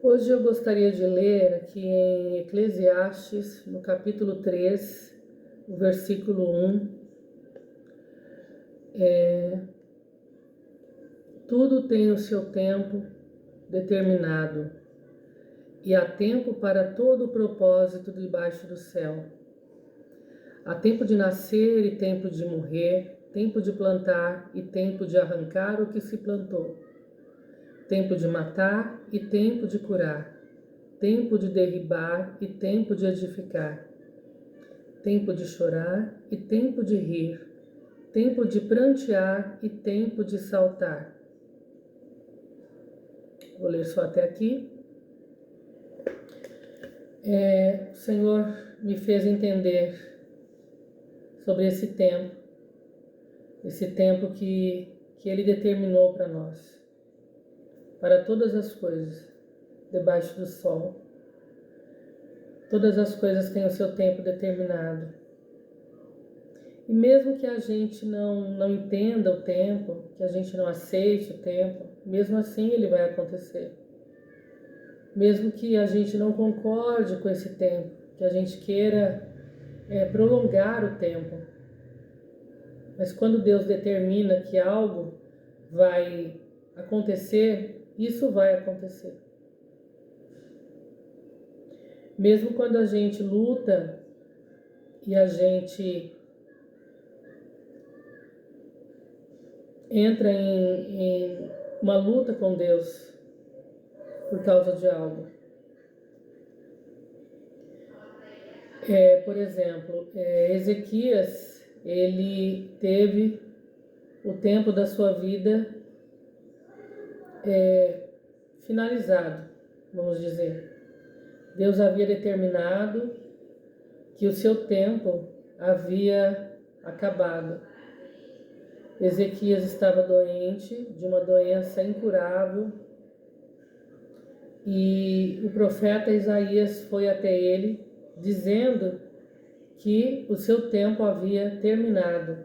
Hoje eu gostaria de ler aqui em Eclesiastes, no capítulo 3, o versículo 1. Tudo tem o seu tempo determinado, e há tempo para todo o propósito debaixo do céu. Há tempo de nascer e tempo de morrer, tempo de plantar e tempo de arrancar o que se plantou, tempo de matar e tempo de curar, tempo de derribar e tempo de edificar, tempo de chorar e tempo de rir, tempo de prantear e tempo de saltar. Vou ler só até aqui. O Senhor me fez entender sobre esse tempo que Ele determinou para nós, para todas as coisas debaixo do sol. Todas as coisas têm o seu tempo determinado. E mesmo que a gente não entenda o tempo, que a gente não aceite o tempo, mesmo assim ele vai acontecer. Mesmo que a gente não concorde com esse tempo, que a gente queira prolongar o tempo. Mas quando Deus determina que algo vai acontecer, isso vai acontecer. Mesmo quando a gente luta e a gente entra em uma luta com Deus por causa de algo. Por exemplo, Ezequias, ele teve o tempo da sua vida finalizado, vamos dizer. Deus havia determinado que o seu tempo havia acabado. Ezequias estava doente, de uma doença incurável, e o profeta Isaías foi até ele, dizendo que o seu tempo havia terminado,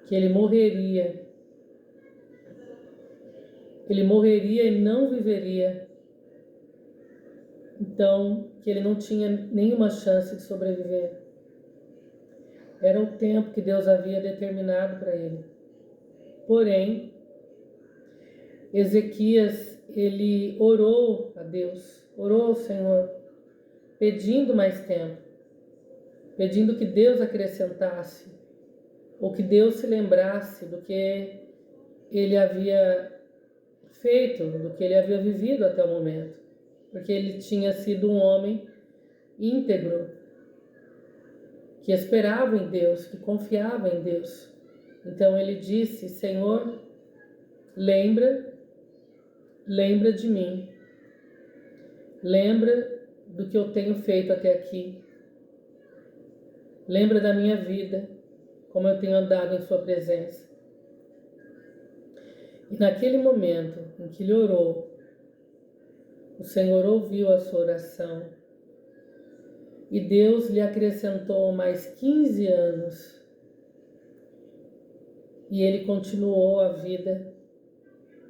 que ele morreria e não viveria, então que ele não tinha nenhuma chance de sobreviver. Era o tempo que Deus havia determinado para ele. Porém, Ezequias, ele orou a Deus, orou ao Senhor, pedindo mais tempo, pedindo que Deus acrescentasse, ou que Deus se lembrasse do que ele havia feito, do que ele havia vivido até o momento, porque ele tinha sido um homem íntegro, que esperava em Deus, que confiava em Deus. Então ele disse: Senhor, lembra de mim, lembra do que eu tenho feito até aqui, lembra da minha vida, como eu tenho andado em sua presença. E naquele momento em que ele orou, o Senhor ouviu a sua oração e Deus lhe acrescentou mais 15 anos. E ele continuou a vida,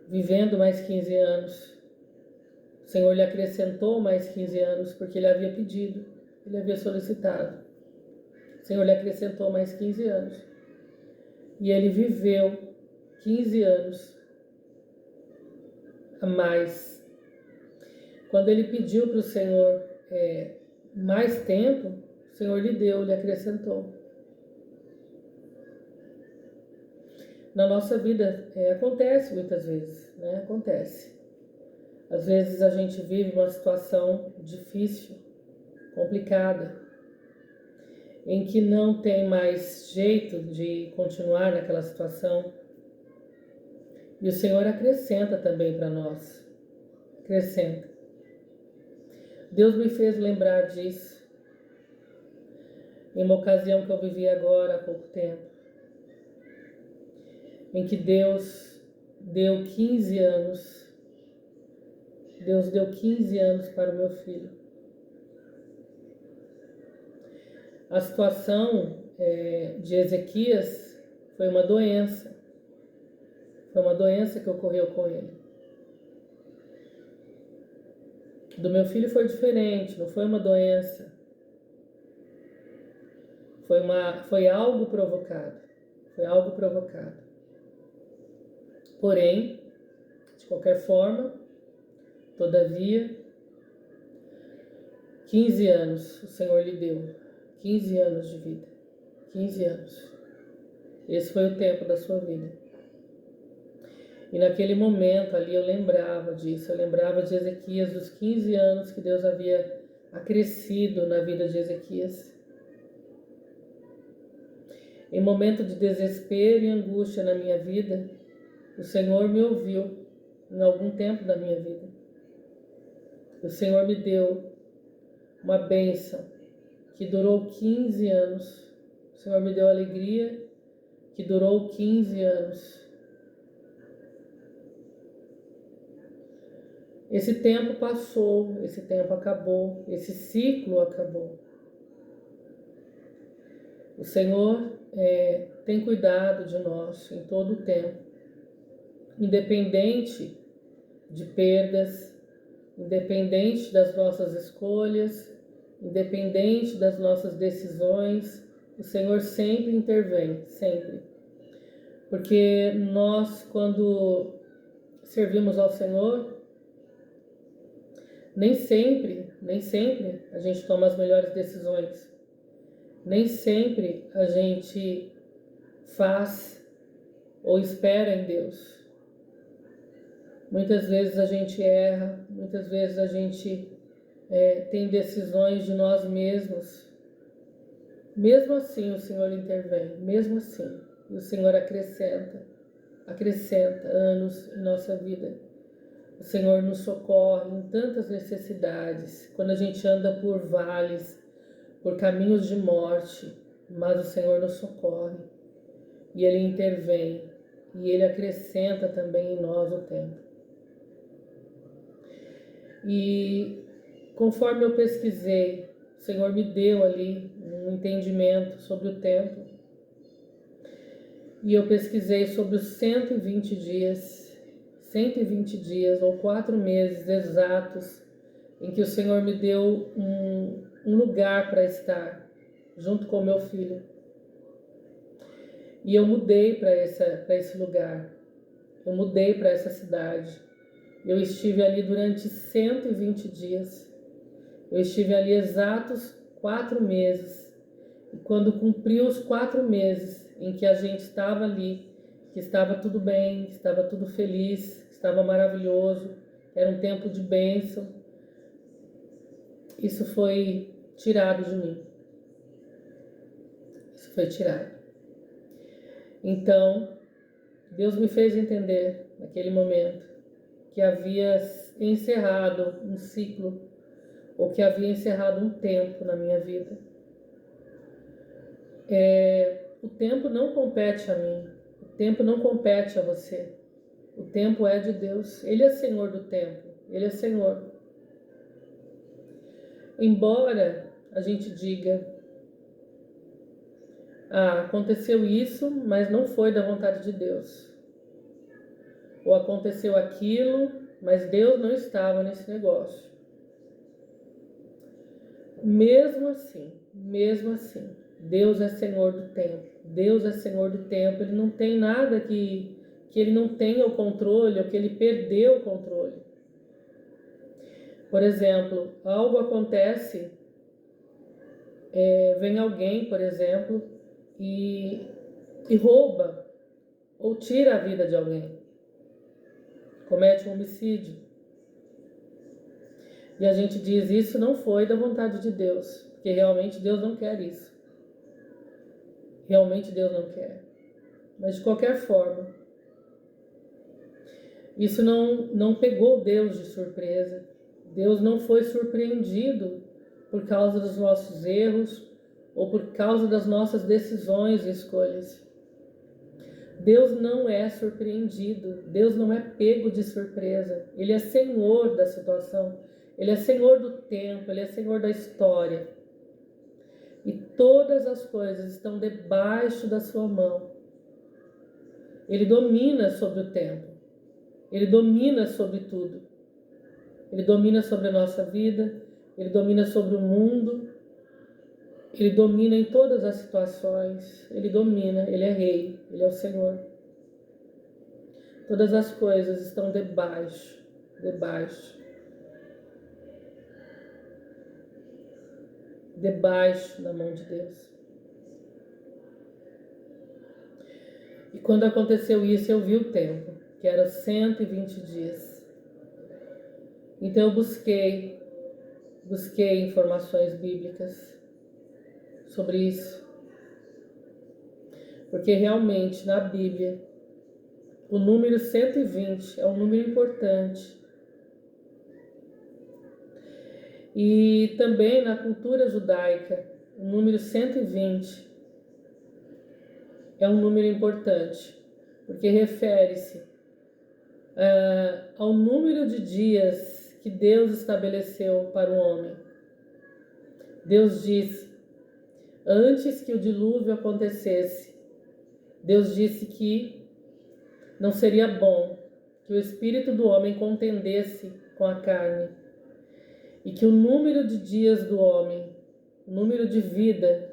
vivendo mais 15 anos. O Senhor lhe acrescentou mais 15 anos, porque ele havia pedido, ele havia solicitado. O Senhor lhe acrescentou mais 15 anos. E ele viveu 15 anos a mais. Quando ele pediu para o Senhor mais tempo, o Senhor lhe deu, lhe acrescentou. Na nossa vida acontece muitas vezes, né? Acontece. Às vezes a gente vive uma situação difícil, complicada, em que não tem mais jeito de continuar naquela situação. E o Senhor acrescenta também para nós. Acrescenta. Deus me fez lembrar disso em uma ocasião que eu vivi agora há pouco tempo, em que Deus deu 15 anos. Deus deu 15 anos para o meu filho. A situação de Ezequias foi uma doença. Foi uma doença que ocorreu com ele. Do meu filho foi diferente, não foi uma doença, foi algo provocado, foi algo provocado. Porém, de qualquer forma, todavia, 15 anos o Senhor lhe deu, 15 anos de vida, 15 anos. Esse foi o tempo da sua vida. E naquele momento ali eu lembrava disso, eu lembrava de Ezequias, dos 15 anos que Deus havia acrescido na vida de Ezequias. Em momento de desespero e angústia na minha vida, o Senhor me ouviu em algum tempo da minha vida. O Senhor me deu uma bênção que durou 15 anos. O Senhor me deu alegria que durou 15 anos. Esse tempo passou, esse tempo acabou, esse ciclo acabou. O Senhor tem cuidado de nós em todo o tempo, independente de perdas, independente das nossas escolhas, independente das nossas decisões, o Senhor sempre intervém, sempre. Porque nós, quando servimos ao Senhor, nem sempre a gente toma as melhores decisões. Nem sempre a gente faz ou espera em Deus. Muitas vezes a gente erra, muitas vezes a gente tem decisões de nós mesmos. Mesmo assim o Senhor intervém, mesmo assim. E o Senhor acrescenta anos em nossa vida. O Senhor nos socorre em tantas necessidades, quando a gente anda por vales, por caminhos de morte, mas o Senhor nos socorre e Ele intervém e Ele acrescenta também em nós o tempo. E conforme eu pesquisei, o Senhor me deu ali um entendimento sobre o tempo e eu pesquisei sobre os 120 dias ou 4 meses exatos em que o Senhor me deu um lugar para estar junto com meu filho. E eu mudei para esse lugar, eu mudei para essa cidade. Eu estive ali durante 120 dias, eu estive ali exatos 4 meses. E quando cumpriu os 4 meses em que a gente estava ali, que estava tudo bem, que estava tudo feliz, que estava maravilhoso, era um tempo de bênção, isso foi tirado de mim. Isso foi tirado. Então, Deus me fez entender naquele momento que havia encerrado um ciclo, ou que havia encerrado um tempo na minha vida. O tempo não compete a mim, o tempo não compete a você. O tempo é de Deus, Ele é Senhor do tempo, Ele é Senhor. Embora a gente diga, aconteceu isso, mas não foi da vontade de Deus. Ou aconteceu aquilo, mas Deus não estava nesse negócio. Mesmo assim, Deus é Senhor do tempo. Deus é Senhor do tempo. Ele não tem nada que Ele não tenha o controle, ou que Ele perdeu o controle. Por exemplo, algo acontece, vem alguém, por exemplo, e rouba ou tira a vida de alguém. Comete um homicídio. E a gente diz, isso não foi da vontade de Deus, porque realmente Deus não quer isso. Realmente Deus não quer. Mas de qualquer forma, isso não pegou Deus de surpresa. Deus não foi surpreendido por causa dos nossos erros ou por causa das nossas decisões e escolhas. Deus não é surpreendido, Deus não é pego de surpresa. Ele é Senhor da situação, Ele é Senhor do tempo, Ele é Senhor da história. E todas as coisas estão debaixo da sua mão. Ele domina sobre o tempo, Ele domina sobre tudo. Ele domina sobre a nossa vida, Ele domina sobre o mundo, Ele domina em todas as situações, Ele domina, Ele é Rei, Ele é o Senhor. Todas as coisas estão debaixo da mão de Deus. E quando aconteceu isso, eu vi o tempo, que era 120 dias. Então eu busquei informações bíblicas sobre isso. Porque realmente na Bíblia o número 120 é um número importante. E também na cultura judaica, o número 120 é um número importante, porque refere-se ao número de dias que Deus estabeleceu para o homem. Deus disse, antes que o dilúvio acontecesse, Deus disse que não seria bom que o espírito do homem contendesse com a carne e que o número de dias do homem, o número de vida,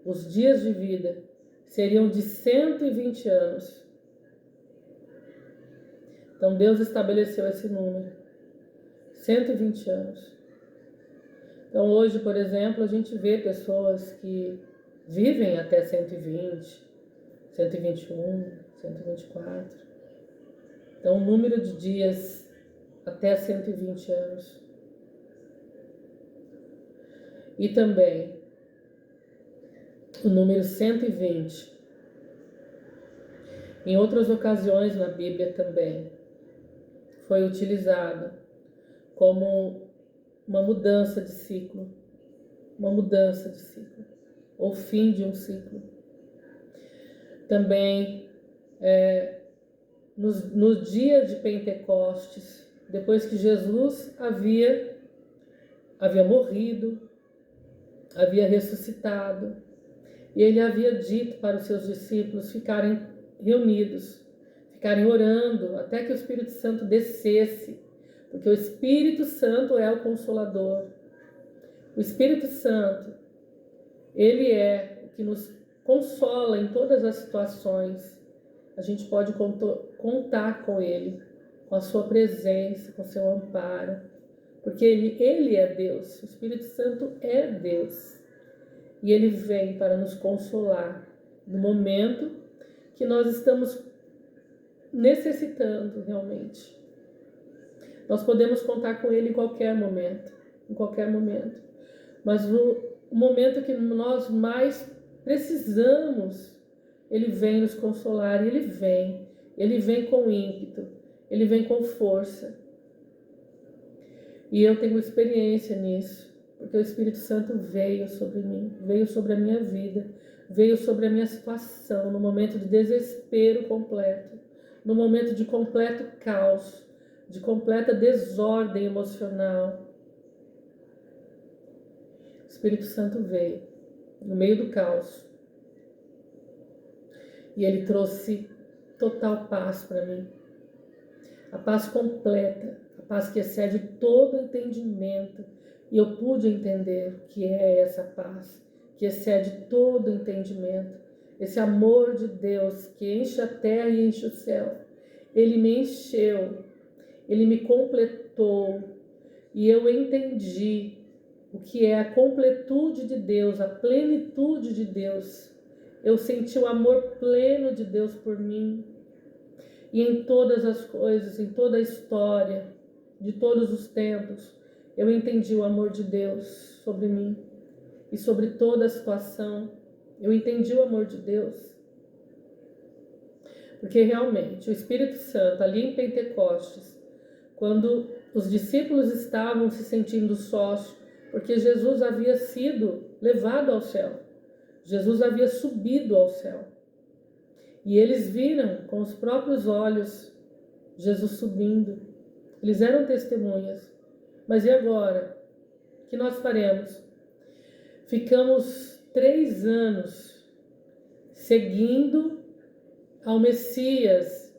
os dias de vida, seriam de 120 anos. Então Deus estabeleceu esse número, 120 anos. Então hoje, por exemplo, a gente vê pessoas que vivem até 120, 121, 124. Então o número de dias até 120 anos. E também o número 120. Em outras ocasiões na Bíblia também foi utilizado como uma mudança de ciclo, ou fim de um ciclo. Também no dia de Pentecostes, depois que Jesus havia morrido, havia ressuscitado, e ele havia dito para os seus discípulos ficarem reunidos, ficarem orando até que o Espírito Santo descesse, porque o Espírito Santo é o Consolador. O Espírito Santo, ele é o que nos consola em todas as situações. A gente pode contar com ele, com a sua presença, com o seu amparo, porque ele é Deus, o Espírito Santo é Deus. E ele vem para nos consolar no momento que nós estamos necessitando realmente. Nós podemos contar com ele em qualquer momento, Mas no momento que nós mais precisamos, ele vem nos consolar, e ele vem com ímpeto, ele vem com força. E eu tenho experiência nisso, porque o Espírito Santo veio sobre mim, veio sobre a minha vida, veio sobre a minha situação, no momento de desespero completo, no momento de completo caos, de completa desordem emocional. O Espírito Santo veio no meio do caos e ele trouxe total paz para mim, a paz completa, a paz que excede todo entendimento. E eu pude entender o que é essa paz, que excede todo entendimento, esse amor de Deus que enche a terra e enche o céu. Ele me encheu, ele me completou, e eu entendi o que é a completude de Deus, a plenitude de Deus. Eu senti o amor pleno de Deus por mim. E em todas as coisas, em toda a história, de todos os tempos, eu entendi o amor de Deus sobre mim e sobre toda a situação. Eu entendi o amor de Deus. Porque realmente o Espírito Santo, ali em Pentecostes, quando os discípulos estavam se sentindo sós, porque Jesus havia sido levado ao céu, Jesus havia subido ao céu, e eles viram com os próprios olhos Jesus subindo. Eles eram testemunhas. Mas e agora? O que nós faremos? Ficamos 3 anos seguindo ao Messias,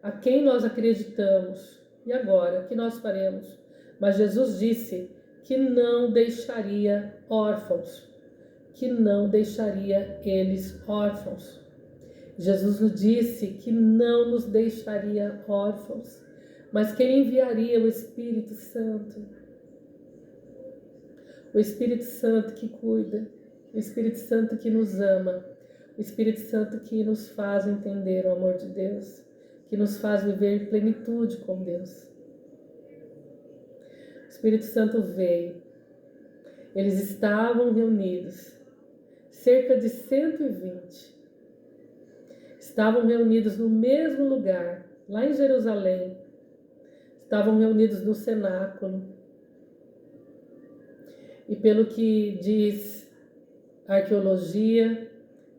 a quem nós acreditamos. E agora? O que nós faremos? Mas Jesus disse que não deixaria órfãos, que não deixaria eles órfãos. Jesus nos disse que não nos deixaria órfãos, mas que Ele enviaria o Espírito Santo. O Espírito Santo que cuida, o Espírito Santo que nos ama, o Espírito Santo que nos faz entender o amor de Deus, que nos faz viver plenitude com Deus. O Espírito Santo veio, eles estavam reunidos, cerca de 120, estavam reunidos no mesmo lugar, lá em Jerusalém, estavam reunidos no cenáculo. E pelo que diz a arqueologia,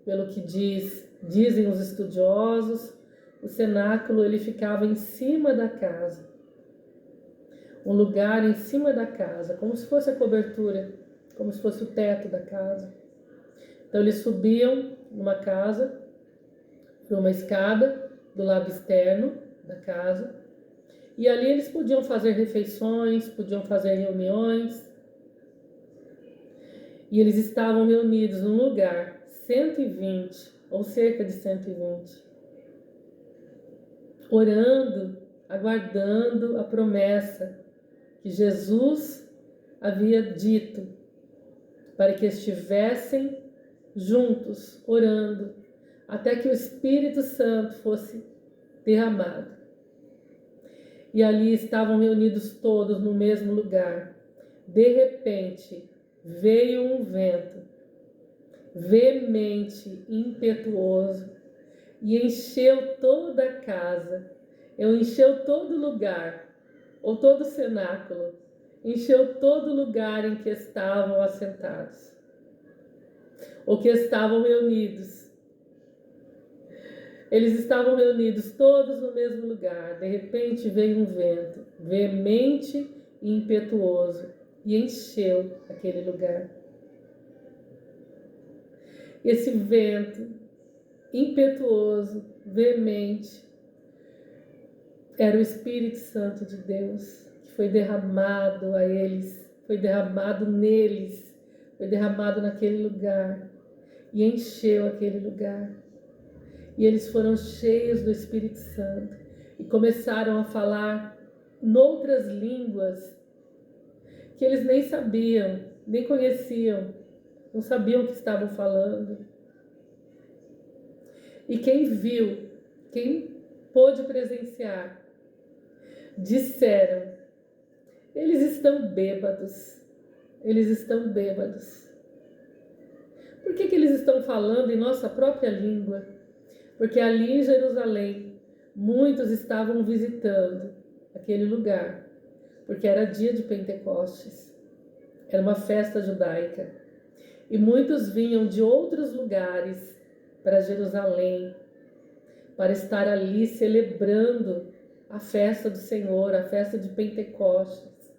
pelo que dizem os estudiosos, o cenáculo ele ficava em cima da casa. Um lugar em cima da casa, como se fosse a cobertura, como se fosse o teto da casa. Então eles subiam numa casa, por uma escada do lado externo da casa, e ali eles podiam fazer refeições, podiam fazer reuniões. E eles estavam reunidos num lugar, 120, ou cerca de 120, orando, aguardando a promessa que Jesus havia dito, para que estivessem juntos, orando, até que o Espírito Santo fosse derramado. E ali estavam reunidos todos no mesmo lugar. De repente, veio um vento veemente, impetuoso, e encheu toda a casa, encheu todo lugar, ou todo o cenáculo, encheu todo lugar em que estavam assentados, ou que estavam reunidos. Eles estavam reunidos todos no mesmo lugar. De repente veio um vento veemente e impetuoso e encheu aquele lugar. Esse vento impetuoso, veemente, era o Espírito Santo de Deus, que foi derramado a eles, foi derramado neles, foi derramado naquele lugar e encheu aquele lugar. E eles foram cheios do Espírito Santo e começaram a falar noutras línguas que eles nem sabiam, nem conheciam, não sabiam o que estavam falando. E quem viu, quem pôde presenciar, disseram: eles estão bêbados, eles estão bêbados. Por que eles estão falando em nossa própria língua? Porque ali em Jerusalém, muitos estavam visitando aquele lugar, porque era dia de Pentecostes, era uma festa judaica, e muitos vinham de outros lugares para Jerusalém, para estar ali celebrando a festa do Senhor, a festa de Pentecostes.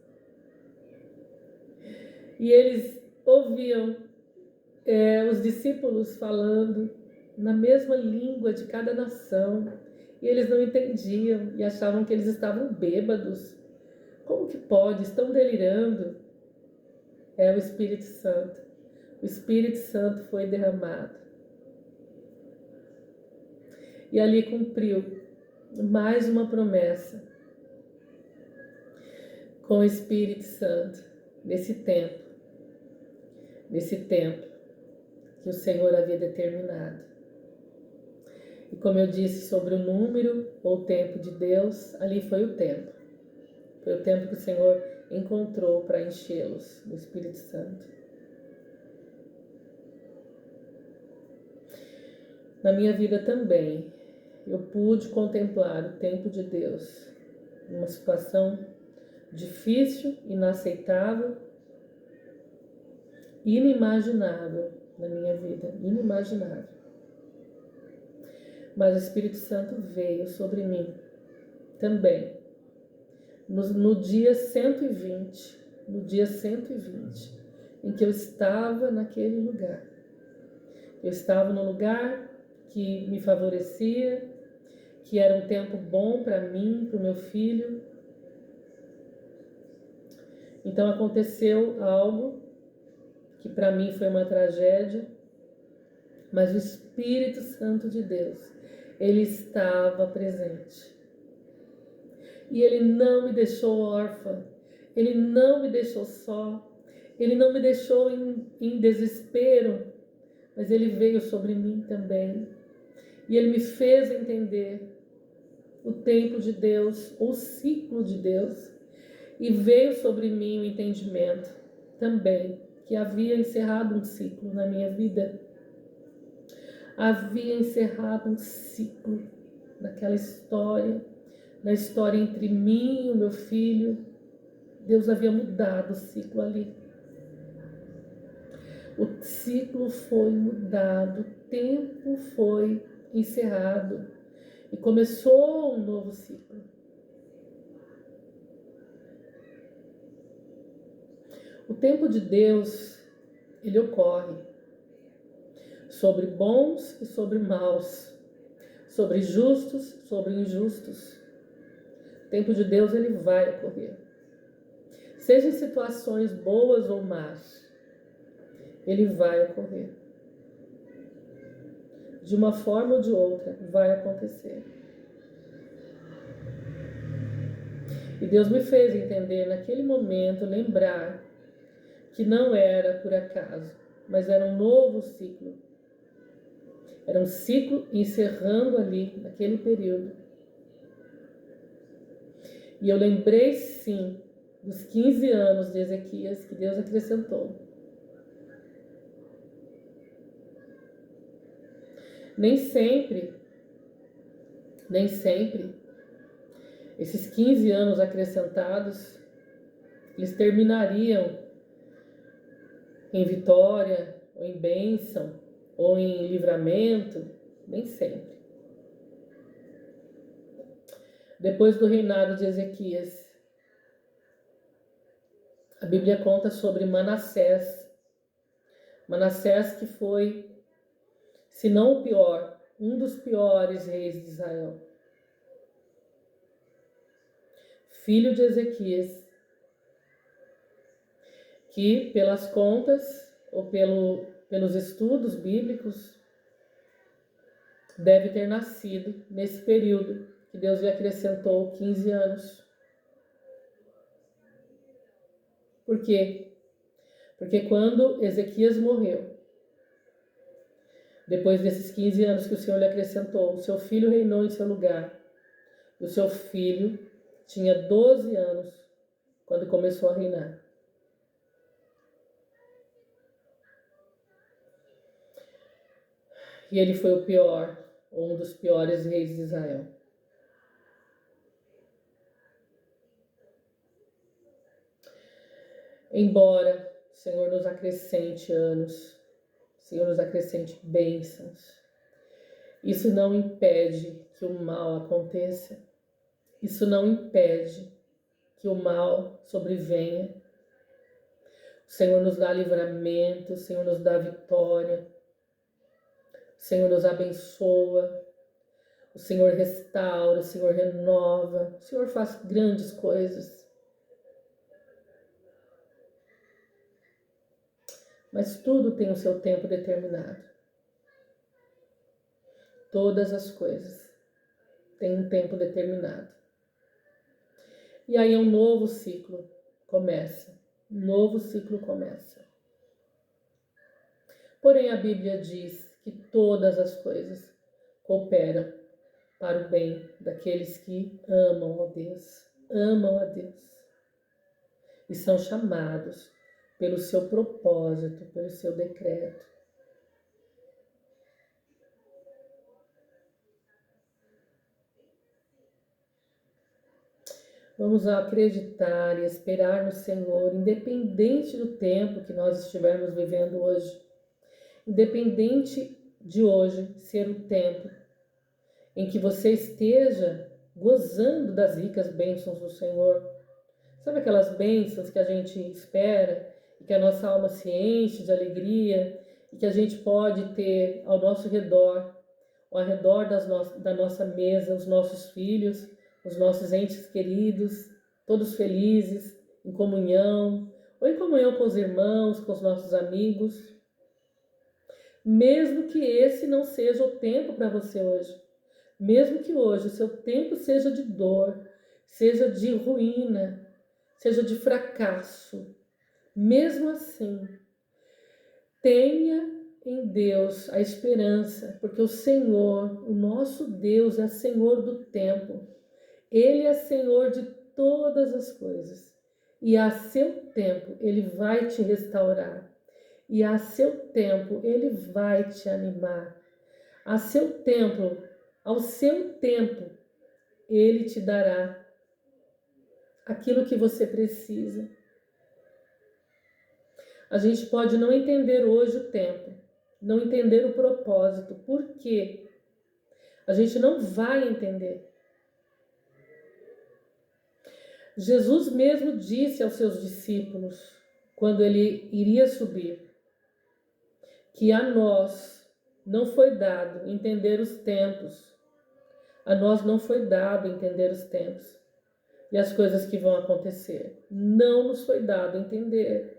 E eles ouviam os discípulos falando na mesma língua de cada nação, e eles não entendiam e achavam que eles estavam bêbados. Como que pode? Estão delirando. É o Espírito Santo. O Espírito Santo foi derramado. E ali cumpriu mais uma promessa com o Espírito Santo, nesse tempo que o Senhor havia determinado. E como eu disse sobre o número ou tempo de Deus, ali foi o tempo. Foi o tempo que o Senhor encontrou para enchê-los do Espírito Santo. Na minha vida também, eu pude contemplar o tempo de Deus, uma situação difícil, inaceitável, inimaginável na minha vida, inimaginável. Mas o Espírito Santo veio sobre mim também, no dia 120, em que eu estava naquele lugar. Eu estava no lugar que me favorecia, que era um tempo bom para mim, para o meu filho. Então aconteceu algo que para mim foi uma tragédia, mas o Espírito Santo de Deus, ele estava presente. E ele não me deixou órfã, ele não me deixou só, ele não me deixou em desespero, mas ele veio sobre mim também. E ele me fez entender o tempo de Deus, o ciclo de Deus, e veio sobre mim o entendimento também que havia encerrado um ciclo na minha vida. Havia encerrado um ciclo naquela história, na história entre mim e o meu filho. Deus havia mudado o ciclo ali. O ciclo foi mudado, o tempo foi encerrado e começou um novo ciclo. O tempo de Deus, ele ocorre sobre bons e sobre maus, sobre justos, sobre injustos. O tempo de Deus, ele vai ocorrer. Seja em situações boas ou más, ele vai ocorrer. De uma forma ou de outra, vai acontecer. E Deus me fez entender naquele momento, lembrar que não era por acaso, mas era um novo ciclo. Era um ciclo encerrando ali, naquele período. E eu lembrei, sim, dos 15 anos de Ezequias que Deus acrescentou. Nem sempre, esses 15 anos acrescentados, eles terminariam em vitória, ou em bênção, ou em livramento, nem sempre. Depois do reinado de Ezequias, a Bíblia conta sobre Manassés. Manassés que foi, se não o pior, um dos piores reis de Israel. Filho de Ezequias, que pelas contas ou pelos estudos bíblicos deve ter nascido nesse período que Deus lhe acrescentou 15 anos. Por quê? Porque quando Ezequias morreu, depois desses 15 anos que o Senhor lhe acrescentou, o seu filho reinou em seu lugar. E o seu filho tinha 12 anos quando começou a reinar. E ele foi o pior, ou um dos piores reis de Israel. Embora o Senhor nos acrescente anos, o Senhor nos acrescente bênçãos, isso não impede que o mal aconteça. Isso não impede que o mal sobrevenha. O Senhor nos dá livramento, o Senhor nos dá vitória, o Senhor nos abençoa, o Senhor restaura, o Senhor renova, o Senhor faz grandes coisas. Mas tudo tem o seu tempo determinado. Todas as coisas têm um tempo determinado. E aí um novo ciclo começa. Um novo ciclo começa. Porém, a Bíblia diz que todas as coisas cooperam para o bem daqueles que amam a Deus e são chamados pelo seu propósito, pelo seu decreto. Vamos acreditar e esperar no Senhor, independente do tempo que nós estivermos vivendo hoje. Independente de hoje ser o tempo em que você esteja gozando das ricas bênçãos do Senhor. Sabe aquelas bênçãos que a gente espera e que a nossa alma se enche de alegria e que a gente pode ter ao nosso redor, ao redor da nossa mesa, os nossos filhos, os nossos entes queridos, todos felizes, em comunhão, ou em comunhão com os irmãos, com os nossos amigos. Mesmo que esse não seja o tempo para você hoje. Mesmo que hoje o seu tempo seja de dor, seja de ruína, seja de fracasso. Mesmo assim, tenha em Deus a esperança, porque o Senhor, o nosso Deus, é Senhor do tempo. Ele é Senhor de todas as coisas. E a seu tempo Ele vai te restaurar. E a seu tempo Ele vai te animar. A seu tempo, ao seu tempo, Ele te dará aquilo que você precisa. A gente pode não entender hoje o tempo, não entender o propósito, por quê? A gente não vai entender. Jesus mesmo disse aos seus discípulos, quando ele iria subir, que a nós não foi dado entender os tempos. A nós não foi dado entender os tempos e as coisas que vão acontecer. Não nos foi dado entender.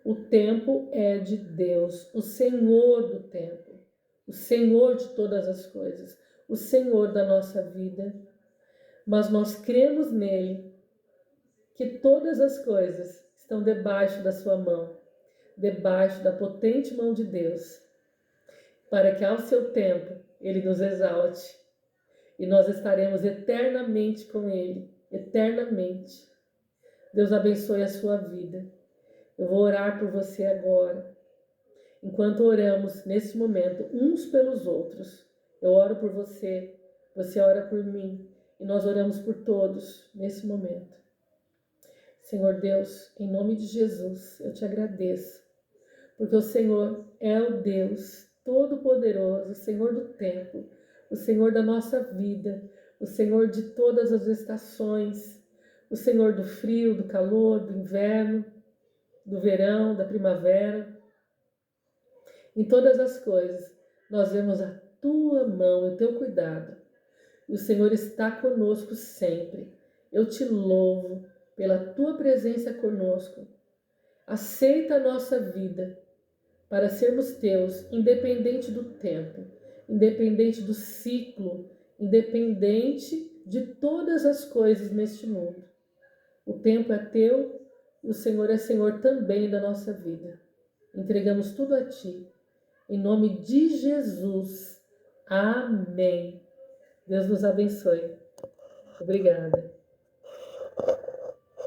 O tempo é de Deus, o Senhor do tempo, o Senhor de todas as coisas, o Senhor da nossa vida. Mas nós cremos nele, que todas as coisas estão debaixo da sua mão, debaixo da potente mão de Deus, para que ao seu tempo ele nos exalte e nós estaremos eternamente com ele, eternamente. Deus abençoe a sua vida. Eu vou orar por você agora. Enquanto oramos nesse momento uns pelos outros, eu oro por você, você ora por mim e nós oramos por todos nesse momento. Senhor Deus, em nome de Jesus, eu te agradeço, porque o Senhor é o Deus Todo-Poderoso, o Senhor do tempo, o Senhor da nossa vida, o Senhor de todas as estações, o Senhor do frio, do calor, do inverno, do verão, da primavera. Em todas as coisas, nós vemos a tua mão e o teu cuidado. E o Senhor está conosco sempre. Eu te louvo pela tua presença conosco. Aceita a nossa vida para sermos teus, independente do tempo, independente do ciclo, independente de todas as coisas neste mundo. O tempo é teu e o Senhor é Senhor também da nossa vida. Entregamos tudo a ti. Em nome de Jesus. Amém. Deus nos abençoe. Obrigada.